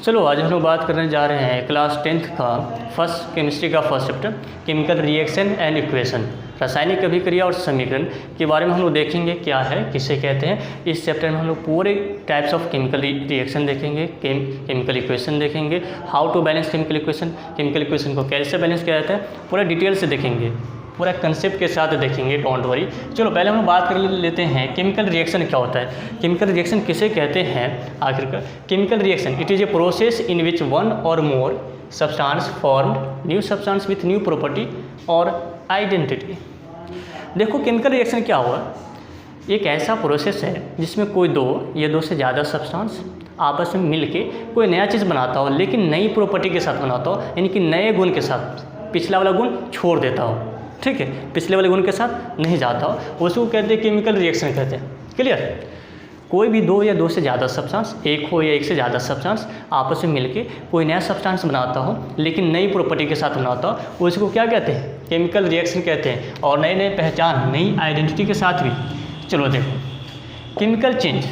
चलो आज हम लोग बात करने जा रहे हैं क्लास 10th का फर्स्ट केमिस्ट्री का first chapter chemical reaction and equation, रासायनिक अभिक्रिया और समीकरण के बारे में हम लोग देखेंगे क्या है, किसे कहते हैं। इस चैप्टर में हम लोग पूरे टाइप्स ऑफ केमिकल रिएक्शन देखेंगे, केमिकल इक्वेशन देखेंगे, how to balance chemical equation को कैसे बैलेंस किया जाता है, पूरा डिटेल से देखेंगे, पूरा कंसेप्ट के साथ देखेंगे, डोंट वरी। चलो पहले हम लोग बात कर लेते हैं केमिकल रिएक्शन क्या होता है। केमिकल रिएक्शन किसे कहते हैं आखिरकार। Chemical reaction it is a process in which one or more substance formed new substance with new property और आइडेंटिटी। देखो केमिकल रिएक्शन क्या हुआ, एक ऐसा प्रोसेस है जिसमें कोई दो या दो से ज़्यादा सब्सटेंस आपस में मिलके कोई नया चीज़ बनाता हो, लेकिन नई प्रॉपर्टी के साथ बनाता हो, यानी कि नए गुण के साथ, पिछला वाला गुण छोड़ देता हो, ठीक है, पिछले वाले गुण के साथ नहीं जाता हो, उसको कहते हैं केमिकल रिएक्शन कहते हैं। क्लियर। कोई भी दो या दो से ज़्यादा सब्सटेंस, एक हो या एक से ज़्यादा सब्सटेंस आपस में मिलके कोई नया सब्सटेंस बनाता हो, लेकिन नई प्रॉपर्टी के साथ बनाता हो, उसको क्या कहते हैं, केमिकल रिएक्शन कहते हैं। और नए नए पहचान, नई आइडेंटिटी के साथ भी। चलो देखो केमिकल चेंज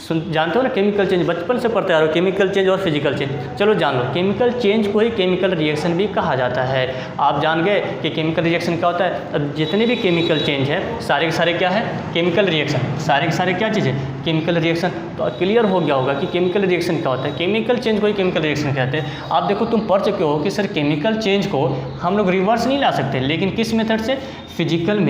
जानते हो ना, केमिकल चेंज बचपन से पढ़ते आ रहे हो, केमिकल चेंज और फिजिकल चेंज। चलो जान लो, केमिकल चेंज को ही केमिकल रिएक्शन भी कहा जाता है। आप जान गए कि केमिकल रिएक्शन क्या होता है। अब जितने भी केमिकल चेंज है सारे के सारे क्या है, केमिकल रिएक्शन। सारे के सारे क्या चीज़ है, केमिकल रिएक्शन। तो क्लियर हो गया होगा कि केमिकल रिएक्शन क्या होता है। केमिकल चेंज को ही केमिकल रिएक्शन कहते हैं। आप देखो तुम पढ़ चुके हो कि सर केमिकल चेंज को हम लोग रिवर्स नहीं ला सकते, लेकिन किस मेथड से, फिजिकल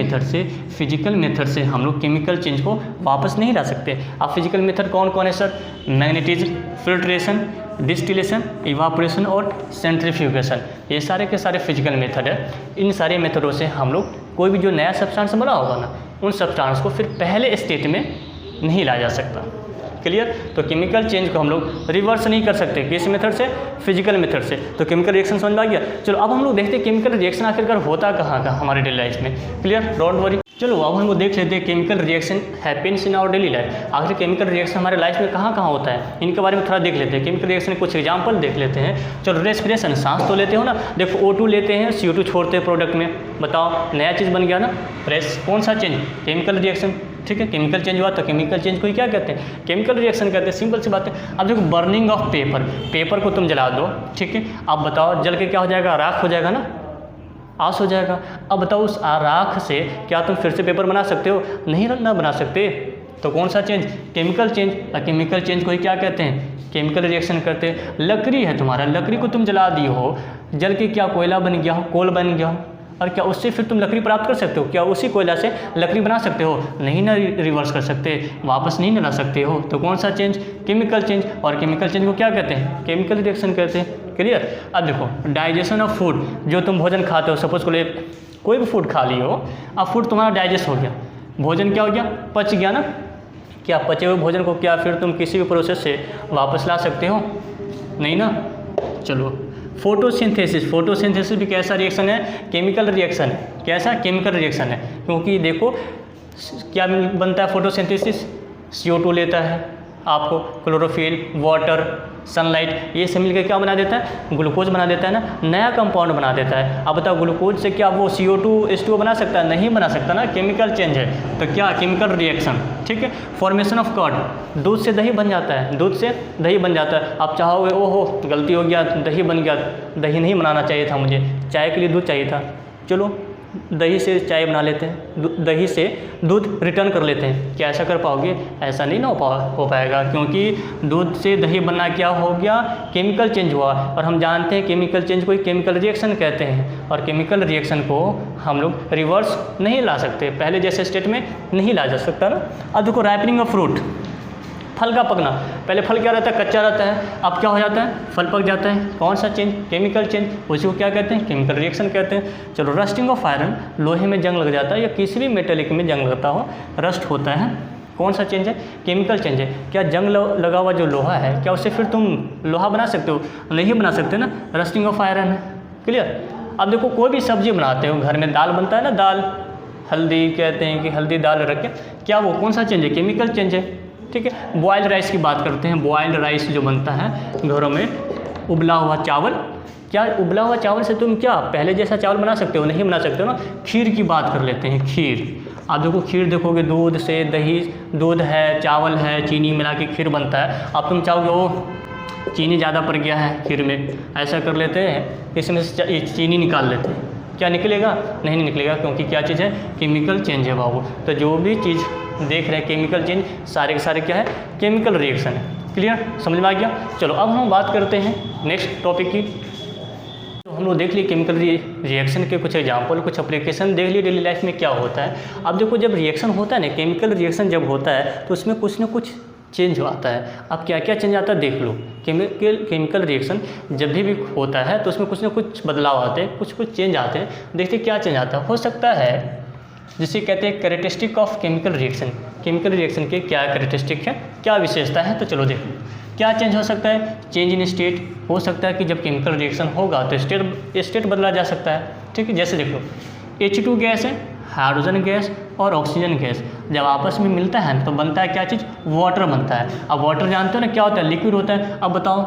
मेथड से हम लोग केमिकल चेंज को वापस नहीं ला सकते। अब फिजिकल मेथड कौन कौन है sir, magnetism, filtration, distillation, evaporation और सेंट्रीफ्यूगेशन। ये सारे के सारे फिजिकल मेथड है। इन सारे मेथडों से हम लोग कोई भी जो नया सब्सटेंस बना होगा ना, उन सब्सटेंस को फिर पहले स्टेट में नहीं लाया जा सकता। क्लियर। तो केमिकल चेंज को हम लोग रिवर्स नहीं कर सकते, किस मेथड से, फिजिकल मेथड से। तो केमिकल रिएक्शन समझ में आ गया। चलो अब हम लोग देखते हैं केमिकल रिएक्शन आखिरकार होता कहाँ का हमारे डेली लाइफ में। Clear, don't worry. चलो अब हम लोग देख लेते हैं chemical reaction happens in our daily life. आखिर केमिकल रिएक्शन हमारे लाइफ में कहाँ कहाँ होता है, इनके बारे में थोड़ा देख लेते हैं। केमिकल रिएक्शन कुछ एग्जाम्पल देख लेते हैं। चलो रेस्पिरेशन, सांस तो लेते हो ना, देखो O2 लेते हैं, CO2 छोड़ते हैं प्रोडक्ट में, बताओ नया चीज़ बन गया ना, कौन सा चेंज, केमिकल रिएक्शन। ठीक है, केमिकल चेंज हुआ तो केमिकल चेंज को ही क्या कहते हैं, केमिकल रिएक्शन कहते हैं। सिंपल सी बात है। अब देखो बर्निंग ऑफ पेपर को तुम जला दो, ठीक है, अब बताओ जल के क्या हो जाएगा, राख हो जाएगा ना, आस हो जाएगा। अब बताओ उस राख से क्या तुम फिर से पेपर बना सकते हो, नहीं ना बना सकते। तो कौन सा change, chemical change. Chemical change को ही क्या कहते हैं, केमिकल रिएक्शन करते हैं। लकड़ी है तुम्हारा, लकड़ी को तुम जला दी हो, जल के क्या कोयला बन गया हो, कोल बन गया हो, और क्या उससे फिर तुम लकड़ी प्राप्त कर सकते हो, क्या उसी कोयला से लकड़ी बना सकते हो, नहीं ना रिवर्स कर सकते, वापस नहीं ला सकते हो। तो कौन सा चेंज, केमिकल चेंज। और केमिकल चेंज को क्या कहते हैं, केमिकल रिएक्शन कहते हैं। क्लियर। अब देखो डाइजेशन ऑफ फूड, जो तुम भोजन खाते हो, सपोज कोई भी फूड खा ली हो, अब फूड तुम्हारा डाइजेस्ट हो गया, भोजन क्या हो गया, पच गया ना। क्या पचे हुए भोजन को क्या फिर तुम किसी भी प्रोसेस से वापस ला सकते हो, नहीं ना। चलो फोटोसिंथेसिस भी कैसा रिएक्शन है, केमिकल रिएक्शन है। कैसा, केमिकल रिएक्शन है, क्योंकि देखो क्या बनता है फोटोसिंथेसिस, CO2 लेता है आपको, क्लोरोफिल, वाटर, सनलाइट, ये सब मिलकर क्या बना देता है, ग्लूकोज बना देता है ना, नया कंपाउंड बना देता है। अब बताओ ग्लूकोज से क्या वो CO2 H2O बना सकता है, नहीं बना सकता ना, केमिकल चेंज है। तो क्या, केमिकल रिएक्शन। ठीक है। फॉर्मेशन ऑफ कर्ड, दूध से दही बन जाता है, दूध से दही बन जाता है। आप चाहोगे ओहो गलती हो गया, दही बन गया, दही नहीं बनाना चाहिए था मुझे, चाय के लिए दूध चाहिए था, चलो दही से चाय बना लेते हैं, दही से दूध रिटर्न कर लेते हैं। क्या ऐसा कर पाओगे, ऐसा नहीं ना हो पाएगा, क्योंकि दूध से दही बनना क्या हो गया, केमिकल चेंज हुआ। और हम जानते हैं केमिकल चेंज को ही केमिकल रिएक्शन कहते हैं। और केमिकल रिएक्शन को हम लोग रिवर्स नहीं ला सकते, पहले जैसे स्टेट में नहीं ला जा सकता ना। अब देखो राइपनिंग ऑफ फ्रूट, फल का पकना, पहले फल क्या रहता है, कच्चा रहता है, अब क्या हो जाता है, फल पक जाता है। कौन सा चेंज, केमिकल चेंज, उसी को क्या कहते हैं, केमिकल रिएक्शन कहते हैं। चलो रस्टिंग ऑफ आयरन, लोहे में जंग लग जाता है या किसी भी मेटेलिक में जंग लगता हो, रस्ट होता है, कौन सा चेंज है, केमिकल चेंज है। क्या जंग लगा हुआ जो लोहा है, क्या उससे फिर तुम लोहा बना सकते हो, नहीं बना सकते ना, रस्टिंग ऑफ आयरन है। क्लियर। अब देखो कोई भी सब्जी बनाते हो, घर में दाल बनता है ना, दाल, हल्दी कहते हैं कि हल्दी दाल रख के, क्या वो कौन सा चेंज है, केमिकल चेंज है। ठीक है। बॉयल्ड राइस की बात करते हैं। बॉयल्ड राइस जो बनता है घरों में, उबला हुआ चावल, क्या उबला हुआ चावल से तुम क्या पहले जैसा चावल बना सकते हो, नहीं बना सकते हो ना। खीर की बात कर लेते हैं, खीर। आप देखो खीर देखोगे, दूध से दही, दूध है, चावल है, चीनी मिला के खीर बनता है। अब तुम चाहोगे ओ चीनी ज़्यादा पड़ गया है खीर में, ऐसा कर लेते हैं इसमें से चीनी निकाल लेते हैं, क्या निकलेगा? नहीं निकलेगा, क्योंकि क्या चीज़ है? केमिकल चेंज है बाबू। तो जो भी चीज़ देख रहे हैं केमिकल चेंज, सारे के सारे क्या है? केमिकल रिएक्शन है। क्लियर, समझ में आ गया? चलो अब हम बात करते हैं नेक्स्ट टॉपिक की। तो हम लोग देख लिए केमिकल रिएक्शन के कुछ एग्जाम्पल, कुछ एप्लीकेशन देख लिए डेली लाइफ में क्या होता है। अब देखो जब रिएक्शन होता है ना, केमिकल रिएक्शन जब होता है तो उसमें कुछ ना कुछ चेंज आता है। अब क्या क्या चेंज आता है देख लो। केमिकल रिएक्शन जब भी होता है तो उसमें कुछ ना कुछ बदलाव आते हैं, कुछ कुछ चेंज आते हैं। देखते क्या चेंज आता है। हो सकता है जिसे कहते हैं characteristic of chemical reaction, chemical reaction के क्या कैरेक्टरिस्टिक है, क्या विशेषता है। तो चलो देख लो क्या चेंज हो सकता है। चेंज इन स्टेट, हो सकता है कि जब केमिकल रिएक्शन होगा तो स्टेट बदला जा सकता है। ठीक है, जैसे देख लो H2 गैस है, हाइड्रोजन गैस और ऑक्सीजन गैस जब आपस में मिलता है तो बनता है क्या चीज़? वाटर बनता है। अब वाटर जानते हो ना क्या होता है? लिक्विड होता है। अब बताओ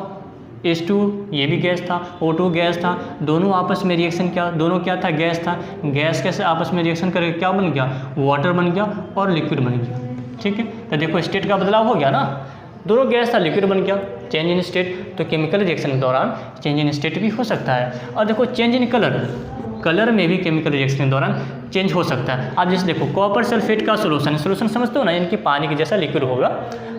H2 ये भी गैस था, O2 गैस था, दोनों आपस में रिएक्शन क्या, दोनों क्या था? गैस था। गैस कैसे आपस में रिएक्शन करके क्या बन गया? वाटर बन गया और लिक्विड बन गया। ठीक है, तो देखो स्टेट का बदलाव हो गया ना, दोनों गैस था लिक्विड बन गया। चेंज इन स्टेट, तो केमिकल रिएक्शन के दौरान चेंज इन स्टेट भी हो सकता है। और देखो चेंज इन कलर, कलर में भी केमिकल रिएक्शन के दौरान चेंज हो सकता है। अब जैसे देखो कॉपर सल्फेट का सोल्यूशन, सोल्यूशन समझते हो ना, इनकी पानी के जैसा लिक्विड होगा।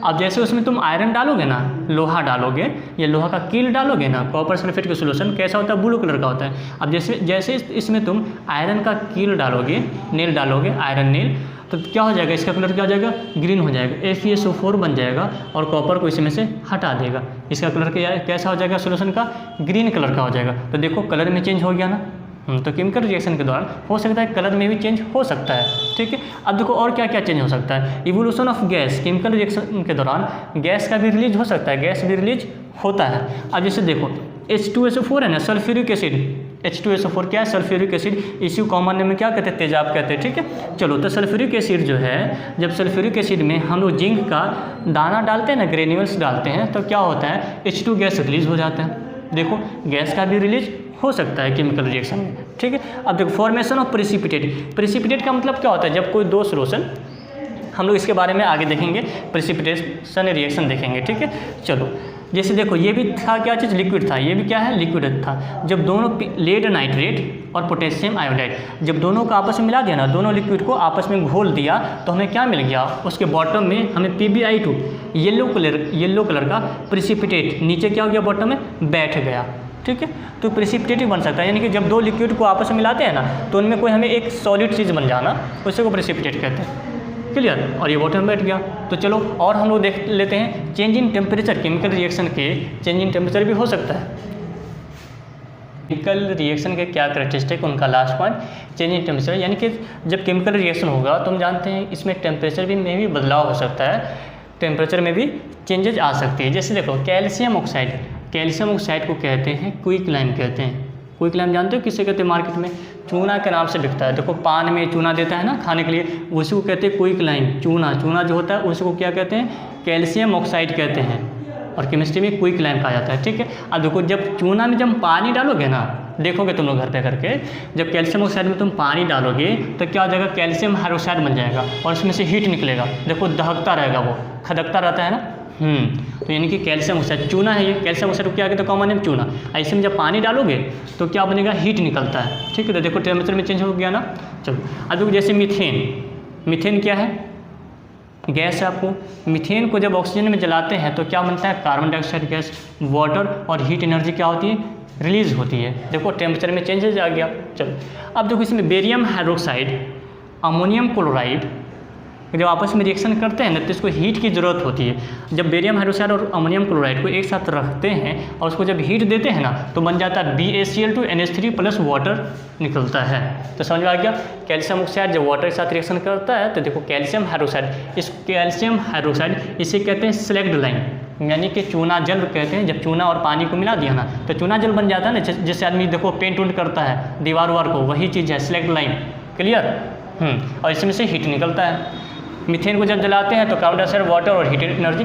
अब जैसे उसमें तुम आयरन डालोगे ना, लोहा डालोगे या लोहा का कील डालोगे ना, कॉपर सल्फेट का सोल्यूशन कैसा होता है? ब्लू कलर का होता है। अब जैसे इसमें तुम आयरन का कील डालोगे, नेल डालोगे, आयरन नेल, तो क्या हो जाएगा? इसका कलर क्या हो जाएगा? ग्रीन हो जाएगा, FeSO4 बन जाएगा और कॉपर को इसमें से हटा देगा। इसका कलर कैसा हो जाएगा? सोल्यूशन का ग्रीन कलर का हो जाएगा। तो देखो कलर में चेंज हो गया ना। तो केमिकल रिएक्शन के दौरान हो सकता है कलर में भी चेंज हो सकता है। ठीक है, अब देखो और क्या क्या चेंज हो सकता है। Evolution of gas, chemical reaction के दौरान गैस का भी रिलीज हो सकता है, गैस भी रिलीज होता है। अब जैसे देखो H2SO4 है ना, सल्फ्यूरिक एसिड, H2SO4 क्या है? Sulphuric acid. इसी कॉमन नेम में क्या कहते हैं? तेजाब कहते हैं। ठीक है, चलो तो सल्फ्यूरिक एसिड जो है, जब सल्फ्यूरिक एसिड में हम लोग जिंक का दाना डालते हैं ना, ग्रेन्यूल्स डालते हैं, तो क्या होता है? H2 गैस रिलीज हो जाता है। देखो गैस का भी रिलीज हो सकता है केमिकल रिएक्शन में। ठीक है, अब देखो फॉर्मेशन ऑफ प्रेसिपिटेट, प्रेसिपिटेट का मतलब क्या होता है? जब कोई दो सोल्यूशन, हम लोग इसके बारे में आगे देखेंगे, प्रेसिपिटेशन रिएक्शन देखेंगे। ठीक है, चलो जैसे देखो ये भी था क्या चीज़? लिक्विड था। ये भी क्या है? लिक्विड था। जब दोनों लेड नाइट्रेट और पोटेशियम आयोडाइड जब दोनों को आपस में मिला दिया ना, दोनों लिक्विड को आपस में घोल दिया, तो हमें क्या मिल गया? उसके बॉटम में हमें PbI2 येलो कलर का प्रेसिपिटेट नीचे क्या हो गया? बॉटम में बैठ गया। ठीक है, तो प्रेसिपिटेट बन सकता है, यानी कि जब दो लिक्विड को आपस में मिलाते हैं ना, तो उनमें कोई हमें एक सॉलिड चीज़ बन जाना, उसे को प्रेसिपिटेट कहते हैं। क्लियर, और ये बॉटम में बैठ गया। तो चलो और हम लोग देख लेते हैं change in temperature, chemical reaction के चेंज इन टेम्परेचर भी हो सकता है। केमिकल रिएक्शन के क्या कैरेक्टरिस्टिक, उनका last point change in temperature, यानी कि जब केमिकल रिएक्शन होगा तो हम जानते हैं इसमें टेम्परेचर में भी बदलाव हो सकता है, टेम्परेचर में भी चेंजेज आ सकती है। जैसे देखो कैल्शियम ऑक्साइड, कैल्शियम ऑक्साइड को कहते हैं क्विकलाइम कहते हैं। क्विकलाइम जानते हो किसे कहते हैं? मार्केट में चूना के नाम से बिकता है। देखो पान में चूना देता है ना खाने के लिए, उसी को कहते हैं क्विकलाइम। चूना जो होता है उसी को क्या कहते हैं? कैल्शियम ऑक्साइड कहते हैं, और केमिस्ट्री में क्विकलाइम कहा जाता है। ठीक है, अब देखो जब चूना में जब पानी डालोगे ना, देखोगे तुम लोग घर पे करके, जब कैल्शियम ऑक्साइड में तुम पानी डालोगे तो क्या हो जाएगा? कैल्शियम हाइड्रोक्साइड बन जाएगा और उसमें से हीट निकलेगा। देखो दहकता रहेगा, वो खदकता रहता है ना। तो यानी कि कैल्शियम ऑक्साइड चूना है, ये कैल्शियम ऑक्साइड को क्या कहते हैं? कॉमन नेम चूना। ऐसे में जब पानी डालोगे तो क्या बनेगा? हीट निकलता है। ठीक है, तो देखो टेम्परेचर में चेंज हो गया ना। चलो अब देखो जैसे मीथेन, मीथेन क्या है? गैस है। आपको मीथेन को जब ऑक्सीजन में जलाते हैं तो क्या बनता है? कार्बन डाइऑक्साइड गैस, वाटर और हीट एनर्जी क्या होती है? रिलीज होती है। देखो टेम्परेचर में चेंजेज आ गया। चलो अब देखो इसमें बेरियम हाइड्रोक्साइड, अमोनियम क्लोराइड जब आपस में रिएक्शन करते हैं ना तो इसको हीट की ज़रूरत होती है। जब बेरियम हाइड्रोक्साइड और अमोनियम क्लोराइड को एक साथ रखते हैं और उसको जब हीट देते हैं ना तो बन जाता है BaCl2 NH3 प्लस वाटर निकलता है। तो समझ में आ गया? कैल्शियम ऑक्साइड जब वाटर के साथ रिएक्शन करता है तो देखो कैल्शियम हाइड्रोक्साइड, इस कैल्शियम हाइड्रोक्साइड इसे कहते हैं स्लैग्ड लाइम, यानी कि चूना जल कहते हैं। जब चूना और पानी को मिला दिया ना तो चूना जल बन जाता है ना, जैसे आदमी देखो पेंट उंट करता है दीवार वार को, वही चीज़ है स्लैग्ड लाइम। क्लियर? और इसमें से हीट निकलता है। मीथेन को जब जलाते हैं तो कार्बन डाइऑक्साइड, वाटर और हीट एनर्जी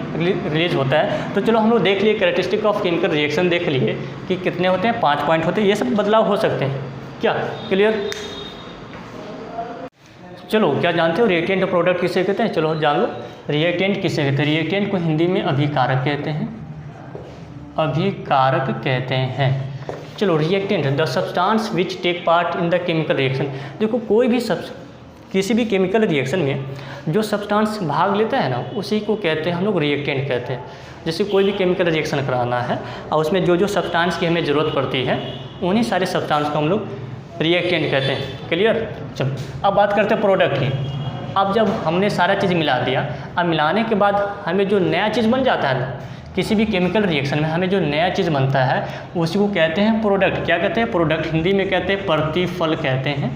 रिलीज होता है। तो चलो हम लोग देख लिए कैरेक्टरिस्टिक ऑफ केमिकल रिएक्शन, देख लिए कि कितने होते हैं? 5 पॉइंट होते हैं। ये सब बदलाव हो सकते हैं क्या? क्लियर? चलो क्या जानते हो रिएक्टेंट प्रोडक्ट किसे कहते हैं? चलो जान लो रिएक्टेंट किसे कहते हैं। रिएक्टेंट को हिंदी में अभिकारक कहते हैं। अभिकारक कहते हैं। चलो reactant, the substance which take part in the chemical reaction. देखो कोई भी किसी भी केमिकल रिएक्शन में जो सब्सटेंस भाग लेता है ना, उसी को कहते हैं हम लोग रिएक्टेंट कहते हैं। जैसे कोई भी केमिकल रिएक्शन कराना है और उसमें जो जो सब्सटेंस की हमें ज़रूरत पड़ती है, उन्हीं सारे सब्सटेंस को हम लोग रिएक्टेंट कहते हैं। क्लियर। चलो अब बात करते हैं प्रोडक्ट की। अब जब हमने सारा चीज़ मिला दिया, अब मिलाने के बाद हमें जो नया चीज़ बन जाता है ना, किसी भी केमिकल रिएक्शन में हमें जो नया चीज़ बनता है उसी को कहते हैं प्रोडक्ट। क्या कहते हैं? प्रोडक्ट। हिंदी में कहते हैं प्रतिफल कहते हैं,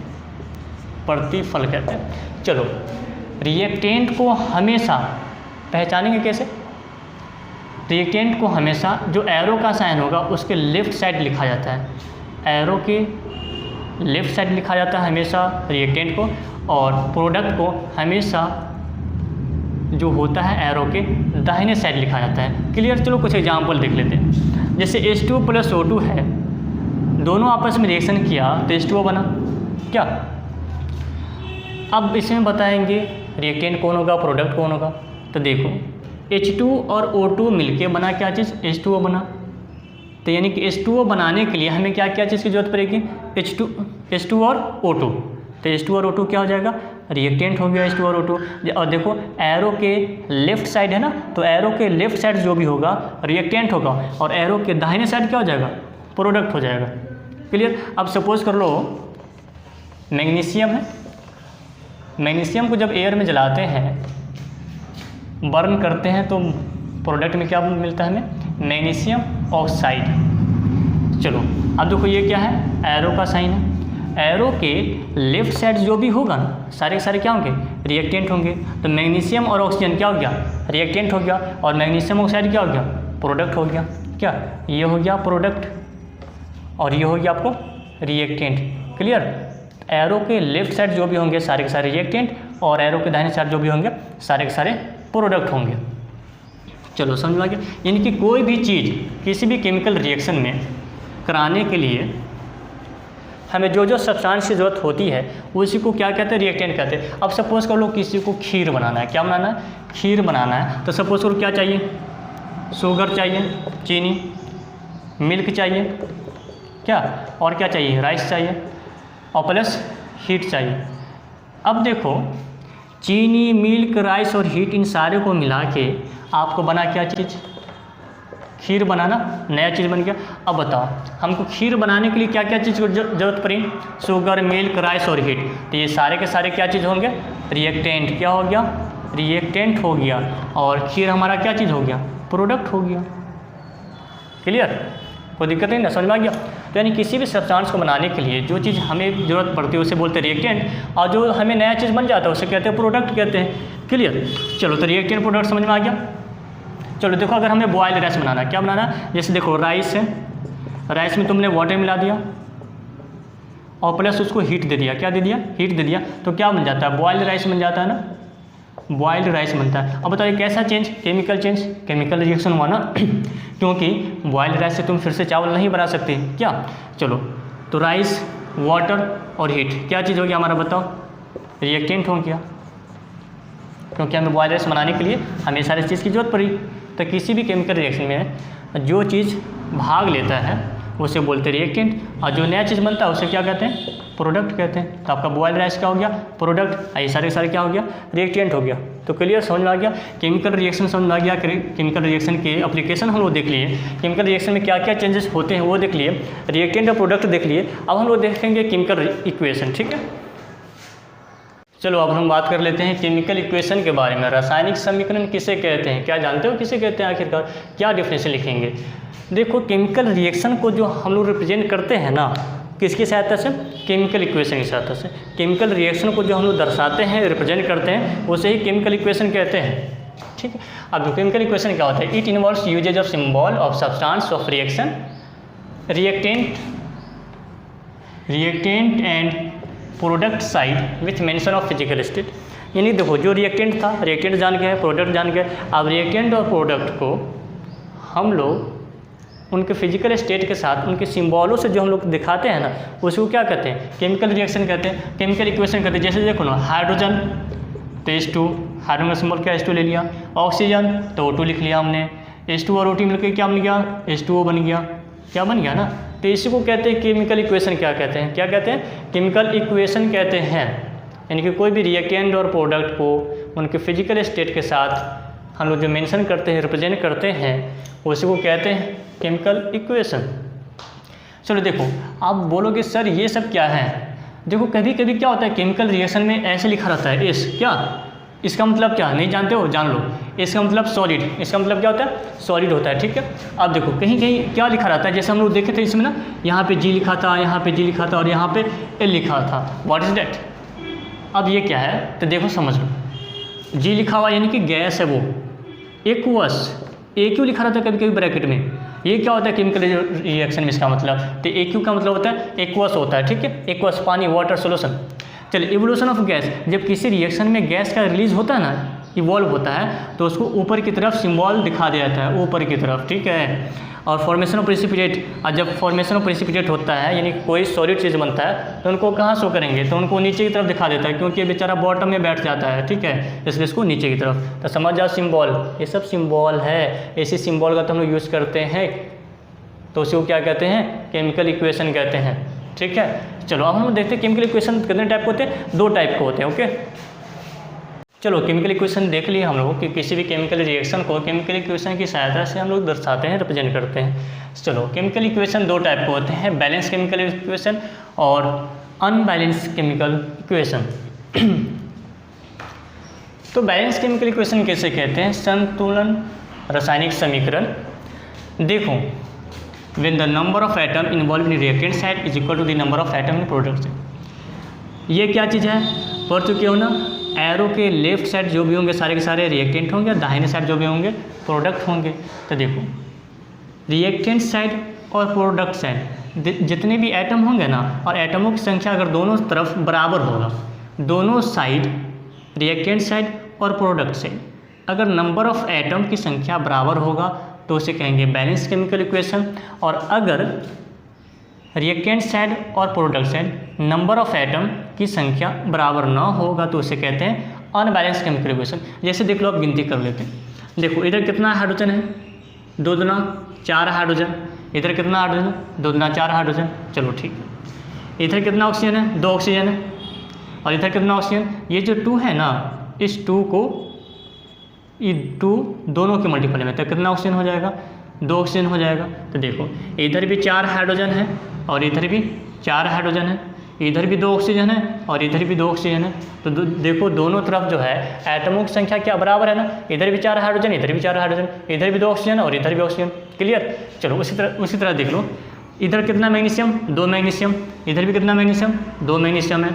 प्रतिफल कहते हैं। चलो रिएक्टेंट को हमेशा पहचानेंगे कैसे? रिएक्टेंट को हमेशा जो एरो का साइन होगा उसके लेफ़्ट साइड लिखा जाता है। एरो के लेफ़्ट साइड लिखा जाता है हमेशा रिएक्टेंट को, और प्रोडक्ट को हमेशा जो होता है एरो के दाहिने साइड लिखा जाता है। क्लियर। चलो कुछ एग्जाम्पल देख लेते हैं। जैसे H2O + O2 है, दोनों आपस में रिएक्शन किया तो H2O बना। क्या? अब इसमें बताएंगे रिएक्टेंट कौन होगा, प्रोडक्ट कौन होगा। तो देखो H2 और O2 मिलके बना क्या चीज़? H2O बना। तो यानी कि H2O बनाने के लिए हमें क्या क्या चीज़ की जरूरत पड़ेगी? H2 और O2। तो H2 और O2 क्या हो जाएगा? रिएक्टेंट हो गया H2 और O2। और देखो एरो के लेफ़्ट साइड है ना, तो एरो के लेफ़्ट साइड जो भी होगा रिएक्टेंट होगा, और एरो के दाहिने साइड क्या हो जाएगा? प्रोडक्ट हो जाएगा। क्लियर। अब सपोज कर लो मैग्नीशियम है, मैग्नीशियम को जब एयर में जलाते हैं, बर्न करते हैं, तो प्रोडक्ट में क्या मिलता है हमें? Magnesium oxide. चलो अब देखो ये क्या है? एरो का साइन है। एरो के लेफ़्ट साइड जो भी होगा ना, सारे के सारे क्या होंगे? रिएक्टेंट होंगे। तो मैग्नीशियम और ऑक्सीजन क्या हो गया? रिएक्टेंट हो गया, और मैग्नीशियम ऑक्साइड क्या हो गया? प्रोडक्ट हो गया। क्या? ये हो गया प्रोडक्ट, और ये हो गया आपको रिएक्टेंट। क्लियर। एरो के लेफ़्ट साइड जो भी होंगे सारे के सारे रिएक्टेंट, और एरो के दाहिने साइड जो भी होंगे सारे के सारे प्रोडक्ट होंगे। चलो समझ में आ गया। यानी कि कोई भी चीज़ किसी भी केमिकल रिएक्शन में कराने के लिए हमें जो जो सब्सटेंस की ज़रूरत होती है उसी को क्या कहते हैं? रिएक्टेंट कहते हैं। अब सपोज कर लो किसी को खीर बनाना है। क्या बनाना है? खीर बनाना है। तो सपोज करो क्या चाहिए? शुगर चाहिए, चीनी, मिल्क चाहिए, क्या और क्या चाहिए? राइस चाहिए, और प्लस हीट चाहिए। अब देखो चीनी, मिल्क, राइस और हीट, इन सारे को मिला के आपको बना क्या चीज़? खीर बनाना, नया चीज़ बन गया। अब बताओ हमको खीर बनाने के लिए क्या क्या चीज़ की जरूरत पड़ी? शुगर, मिल्क, राइस और हीट। तो ये सारे के सारे क्या चीज़ होंगे? रिएक्टेंट। क्या हो गया? रिएक्टेंट हो गया। और खीर हमारा क्या चीज़ हो गया? प्रोडक्ट हो गया। क्लियर। कोई दिक्कत नहीं ना? समझ में आ गया। तो यानी किसी भी सब्सटेंस को बनाने के लिए जो चीज़ हमें ज़रूरत पड़ती है उसे बोलते हैं रिएक्टेंट, और जो हमें नया चीज़ बन जाता है उसे कहते हैं प्रोडक्ट कहते हैं। क्लियर। चलो तो रिएक्टेंट प्रोडक्ट समझ में आ गया। चलो देखो अगर हमें बॉयल्ड राइस बनाना है, क्या बनाना है? जैसे देखो राइस है, राइस में तुमने वाटर मिला दिया और प्लस उसको हीट दे दिया। क्या दे दिया? हीट दे दिया। तो क्या बन जाता है? बॉयल्ड राइस बन जाता है ना, बॉयल्ड राइस बनता है। अब बताइए कैसा change? Chemical change, chemical reaction हुआ ना क्योंकि बॉयल्ड राइस से तुम फिर से चावल नहीं बना सकते। क्या? चलो तो राइस, वाटर और हीट क्या चीज़ हो गया हमारा? बताओ। रिएक्टेंट हो गया, क्योंकि हमें बॉयल्ड राइस बनाने के लिए हमें सारी चीज़ की जरूरत पड़ी। तो किसी भी केमिकल रिएक्शन में जो चीज़ भाग लेता है उसे बोलते हैं रिएक्टेंट, और जो नया चीज़ बनता है उसे क्या कहते हैं? प्रोडक्ट कहते हैं। तो आपका बॉयल्ड राइस क्या हो गया? प्रोडक्ट। ये सारे सारे क्या हो गया? रिएक्टेंट हो गया। तो क्लियर, समझ में आ गया। केमिकल रिएक्शन समझ में आ गया। केमिकल रिएक्शन के एप्लीकेशन हम लोग देख लिए, केमिकल रिएक्शन में क्या क्या चेंजेस होते हैं वो देख लिए, रिएक्टेंट और प्रोडक्ट देख लिए। अब हम लोग देखेंगे केमिकल इक्वेशन। ठीक है। चलो अब हम बात कर लेते हैं केमिकल इक्वेशन के बारे में। रासायनिक समीकरण किसे कहते हैं? क्या जानते हो किसे कहते हैं? आखिरकार क्या डेफिनेशन लिखेंगे? देखो केमिकल रिएक्शन को जो हम लोग रिप्रेजेंट करते हैं ना, किसकी सहायता से? केमिकल इक्वेशन की सहायता से। केमिकल रिएक्शन को जो हम लोग दर्शाते हैं, रिप्रेजेंट करते हैं, उसे ही केमिकल इक्वेशन कहते हैं। ठीक है। अब जो केमिकल इक्वेशन क्या होता है? It involves uses of symbol of substance of reaction, reactant and product side with mention of physical state. यानी देखो जो रिएक्टेंट था, रिएक्टेंट जान गए, प्रोडक्ट जान गए। अब रिएक्टेंट और प्रोडक्ट को हम लोग उनके फिजिकल स्टेट के साथ उनके सिंबलों से जो हम लोग दिखाते हैं ना, उसको क्या कहते हैं? केमिकल रिएक्शन कहते हैं, केमिकल इक्वेशन कहते हैं। जैसे देखो ना, हाइड्रोजन तो H2, हाइड्रोजन का सिंबल क्या? H2 ले लिया। ऑक्सीजन तो O2 लिख लिया हमने। H2 और O2 मिलकर क्या बन गया, H2O बन गया, क्या बन गया ना। तो इसी को कहते हैं केमिकल इक्वेशन। क्या कहते हैं, क्या कहते हैं, केमिकल इक्वेशन कहते हैं। यानी कि कोई भी रिएक्टेंट और प्रोडक्ट को उनके फिजिकल स्टेट के साथ हम लोग जो मेंशन करते हैं, रिप्रेजेंट करते हैं, उसी को कहते हैं केमिकल इक्वेशन। चलो देखो, आप बोलोगे सर ये सब क्या है। देखो कभी कभी क्या होता है केमिकल रिएक्शन में ऐसे लिखा रहता है इस, क्या इसका मतलब क्या नहीं जानते हो, जान लो। इसका मतलब सॉलिड, इसका मतलब क्या होता है, सॉलिड होता है, ठीक है। अब देखो कहीं कहीं क्या लिखा रहता है, जैसे हम लोग देखे थे इसमें ना, यहाँ पे G लिखा था, यहाँ पे G लिखा था और यहाँ पे L लिखा था। What is that. अब ये क्या है तो देखो समझ लो, G लिखा हुआ यानी कि गैस है वो। एक्वस, AQ लिखा रहता है कभी कभी ब्रैकेट में। ये क्या होता है केमिकल रिएक्शन में, इसका मतलब तो AQ का मतलब होता है एक्वस होता है, ठीक है। एक्वस पानी, वाटर सोल्यूशन। चलिए इवोल्यूशन ऑफ गैस, जब किसी रिएक्शन में गैस का रिलीज होता है ना, इवॉल्व होता है, तो उसको ऊपर की तरफ सिंबल दिखा दिया जाता है, ऊपर की तरफ, ठीक है। और फॉर्मेशन ऑफ प्रेसिपिटेट, और जब फॉर्मेशन ऑफ प्रेसिपिटेट होता है यानी कोई सॉलिड चीज़ बनता है तो उनको कहाँ शो करेंगे, तो उनको नीचे की तरफ दिखा देता है, क्योंकि ये बेचारा बॉटम में बैठ जाता है, ठीक है, इसलिए इसको नीचे की तरफ। तो समझ जाओ सिंबल, ये सब सिंबल है, ऐसी सिंबल का तो हम लोग यूज़ करते हैं, तो उसी को क्या कहते हैं, केमिकल इक्वेशन कहते हैं, ठीक है। चलो अब हम देखते हैं केमिकल इक्वेशन कितने टाइप के होते हैं, 2 टाइप के होते हैं, ओके। चलो केमिकल इक्वेशन देख लिए हम लोग कि किसी भी केमिकल रिएक्शन को केमिकल इक्वेशन की सहायता से हम लोग दर्शाते हैं, रिप्रेजेंट करते हैं। चलो केमिकल इक्वेशन 2 टाइप के होते हैं, बैलेंस केमिकल इक्वेशन और अनबैलेंस केमिकल इक्वेशन। तो बैलेंस केमिकल इक्वेशन कैसे कहते हैं, संतुलन रासायनिक समीकरण। देखो, when the number of atom involved in reactant side is equal to the number of atom in product side। ये क्या चीज़ है, पढ़ चुके हो ना। एरो के लेफ्ट साइड जो भी होंगे सारे के सारे रिएक्टेंट होंगे, दाहिने साइड जो भी होंगे प्रोडक्ट होंगे। तो देखो रिएक्टेंट साइड और प्रोडक्ट साइड जितने भी एटम होंगे ना, और एटमों की संख्या अगर दोनों तरफ बराबर होगा, दोनों साइड रिएक्टेंट साइड और प्रोडक्ट साइड अगर नंबर ऑफ एटम की संख्या बराबर होगा तो उसे कहेंगे बैलेंस केमिकल इक्वेशन। और अगर रिएक्टेंट साइड और product side number of atom की संख्या बराबर ना होगा तो उसे कहते हैं अनबैलेंस केमिकल इक्वेशन। जैसे देख लो, आप गिनती कर लेते हैं। देखो इधर कितना हाइड्रोजन है, 2 दूना 4 हाइड्रोजन। इधर कितना हाइड्रोजन, 2 दूना 4 हाइड्रोजन। चलो ठीक है। इधर कितना ऑक्सीजन है, 2 ऑक्सीजन है। और इधर कितना ऑक्सीजन, ये जो 2 है ना, इस 2 को ये 2 दोनों के मल्टीपल में, तो कितना ऑक्सीजन हो जाएगा, 2 ऑक्सीजन हो जाएगा। तो देखो इधर भी 4 हाइड्रोजन है और इधर भी 4 हाइड्रोजन है, इधर भी 2 ऑक्सीजन है और इधर भी 2 ऑक्सीजन है। तो देखो दोनों तरफ जो है एटमों की संख्या क्या बराबर है ना, इधर भी 4 हाइड्रोजन, इधर भी 4 हाइड्रोजन, इधर भी 2 ऑक्सीजन और इधर भी ऑक्सीजन। क्लियर। चलो उसी तरह देख लो, इधर कितना मैग्नीशियम, 2 मैग्नीशियम, इधर भी कितना मैग्नीशियम, 2 मैग्नीशियम है।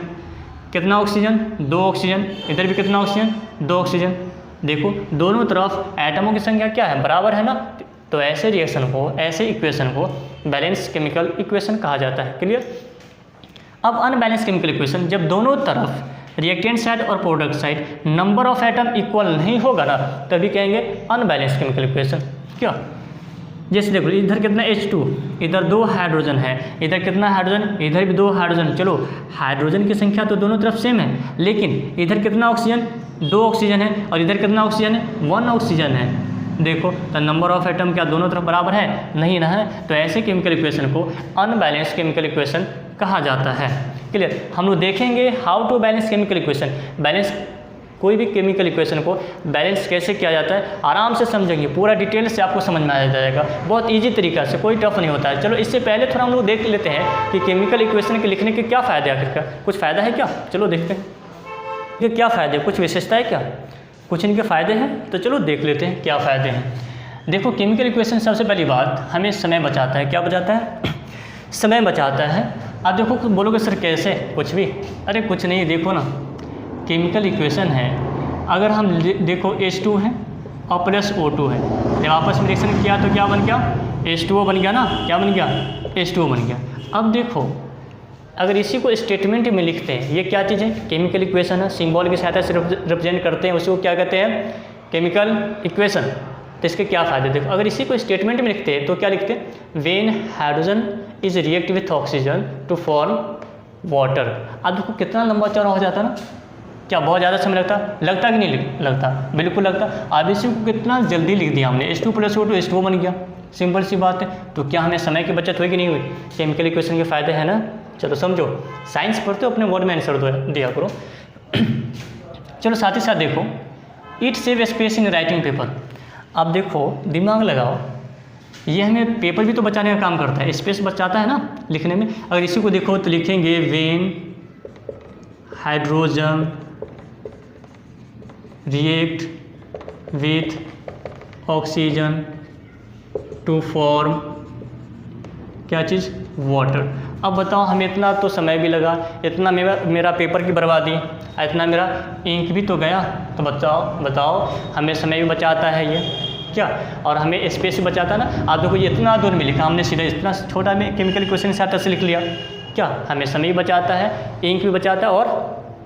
कितना ऑक्सीजन, 2 ऑक्सीजन, इधर भी कितना ऑक्सीजन, 2 ऑक्सीजन। देखो दोनों तरफ एटमों की संख्या क्या है, बराबर है ना। तो ऐसे रिएक्शन को, ऐसे इक्वेशन को बैलेंस केमिकल इक्वेशन कहा जाता है। क्लियर। अब अनबैलेंस केमिकल इक्वेशन, जब दोनों तरफ रिएक्टेंट साइड और product side number of atom equal नहीं होगा ना, तभी कहेंगे अनबैलेंस केमिकल इक्वेशन। क्या, जैसे देखो इधर कितना H2, इधर 2 हाइड्रोजन है, इधर कितना हाइड्रोजन, इधर भी 2 हाइड्रोजन। चलो हाइड्रोजन की संख्या तो दोनों तरफ सेम है, लेकिन इधर कितना ऑक्सीजन, 2 ऑक्सीजन है और इधर कितना ऑक्सीजन है, 1 ऑक्सीजन है। देखो तो नंबर ऑफ एटम क्या दोनों तरफ बराबर है, नहीं ना है। तो ऐसे केमिकल इक्वेशन को अनबैलेंस केमिकल इक्वेशन कहा जाता है। क्लियर। हम लोग देखेंगे how to balance chemical equation. Balance कोई भी केमिकल इक्वेशन को बैलेंस कैसे किया जाता है आराम से समझेंगे, पूरा डिटेल से आपको समझ में आ जाएगा, बहुत इजी तरीका से, कोई टफ नहीं होता है। चलो इससे पहले थोड़ा हम लोग देख लेते हैं कि केमिकल इक्वेशन के लिखने के क्या फ़ायदे आखिरकार, कुछ फ़ायदा है क्या। चलो देखते हैं कि क्या फ़ायदे, कुछ विशेषता है क्या, कुछ इनके फ़ायदे हैं। तो चलो देख लेते हैं क्या फ़ायदे हैं। देखो केमिकल इक्वेशन सबसे पहली बात हमें समय बचाता है। क्या बचाता है, समय बचाता है। अब देखो बोलोगे सर कैसे, कुछ भी, अरे कुछ नहीं। देखो ना केमिकल इक्वेशन है, अगर हम देखो H2 है और प्लस O2 है, जब आपस में रिएक्शन किया तो क्या बन गया, H2O बन गया ना। क्या बन गया, H2O बन गया। अब देखो अगर इसी को स्टेटमेंट में लिखते हैं, ये क्या चीज़ है, केमिकल इक्वेशन है, सिंबल की सहायता से रिप्रेजेंट करते हैं, उसी को क्या कहते हैं, केमिकल इक्वेशन। तो इसके क्या फ़ायदे, देखो अगर इसी को स्टेटमेंट में लिखते हैं तो क्या लिखते हैं, when hydrogen is react with oxygen to form water. अब देखो कितना लंबा चौड़ा हो जाता है ना, क्या बहुत ज़्यादा समय लगता कि नहीं लगता? बिल्कुल लगता। अब इसी को कितना जल्दी लिख दिया हमने, H2 + O2 H2O बन गया, सिंपल सी बात है। तो क्या हमें समय की बचत हुई कि नहीं हुई? केमिकल इक्वेशन के फ़ायदे हैं ना। चलो समझो, साइंस पढ़ते हो अपने वर्ड में आंसर दिया करो। चलो साथ ही साथ देखो, it save space in writing paper. अब देखो दिमाग लगाओ, ये हमें पेपर भी तो बचाने का काम करता है, स्पेस बचाता है ना लिखने में। अगर इसी को देखो तो लिखेंगे when hydrogen react with oxygen to form क्या चीज़? वाटर। अब बताओ, हमें इतना तो समय भी लगा, इतना मेरा पेपर की बर्बादी, इतना मेरा इंक भी तो गया। तो बताओ हमें समय भी बचाता है ये क्या, और हमें स्पेस भी बचाता है ना। आप देखो ये इतना दूर में लिखा हमने, सीधा इतना छोटा में केमिकल इक्वेशन से से लिख लिया। क्या हमें समय भी बचाता है, इंक भी बचाता है और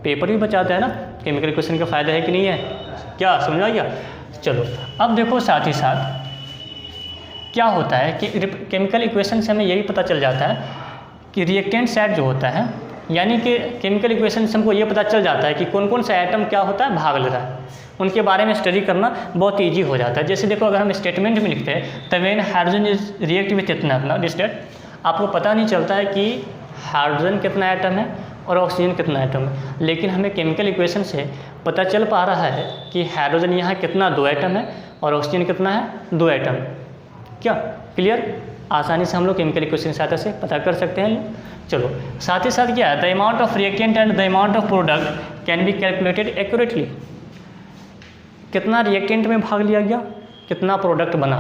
पेपर भी बचाता है ना। केमिकल इक्वेशन का फ़ायदा है कि नहीं है? क्या समझ आ गया? चलो अब देखो साथ ही साथ क्या होता है कि केमिकल इक्वेशन से हमें यही पता चल जाता है कि रिएक्टेंट साइड जो होता है, यानी कि केमिकल इक्वेशन से हमको ये पता चल जाता है कि कौन कौन सा आइटम क्या होता है, भाग ले रहा है। उनके बारे में स्टडी करना बहुत ईजी हो जाता है। जैसे देखो, अगर हम स्टेटमेंट में लिखते हैं the when hydrogen is react with इतना दिस डेट, आपको पता नहीं चलता है कि हाइड्रोजन कितना आइटम है और ऑक्सीजन कितना आइटम है, लेकिन हमें केमिकल इक्वेशन से पता चल पा रहा है कि हाइड्रोजन यहाँ कितना 2 आइटम है और ऑक्सीजन कितना है 2 आइटम। क्या क्लियर? आसानी से हम लोग केमिकल इक्वेशन की सहायता से पता कर सकते हैं। चलो साथ ही साथ क्या है, the amount of reactant and the amount of product can be calculated accurately. कितना रिएक्टेंट में भाग लिया गया, कितना प्रोडक्ट बना,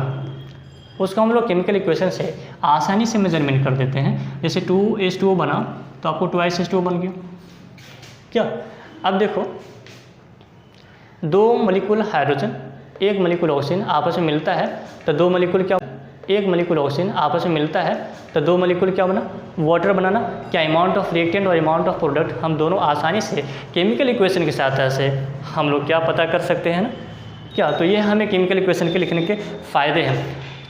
उसको हम लोग केमिकल इक्वेशन से आसानी से मेजरमेंट कर देते हैं। जैसे 2H2O बना तो आपको 2H2O बन गया। क्या अब देखो, 2 मॉलिक्यूल हाइड्रोजन 1 मॉलिक्यूल ऑक्सीजन आपस में मिलता है तो 2 मॉलिक्यूल क्या, 1 मॉलिक्यूल ऑक्सीजन आपस में मिलता है तो 2 मॉलिक्यूल क्या बना, वाटर बनाना। क्या अमाउंट ऑफ रिएक्टेंट और अमाउंट ऑफ प्रोडक्ट हम दोनों आसानी से केमिकल इक्वेशन की सहायता से हम लोग क्या पता कर सकते हैं ना। क्या तो ये हमें केमिकल इक्वेशन के लिखने के फ़ायदे हैं।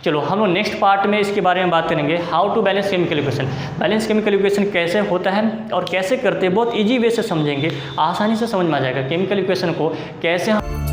चलो हम लोग नेक्स्ट पार्ट में इसके बारे में बात करेंगे, how to balance chemical equation. Balance chemical equation कैसे होता है और कैसे करते हैं, बहुत ईजी वे से समझेंगे, आसानी से समझ में आ जाएगा केमिकल इक्वेशन को कैसे हम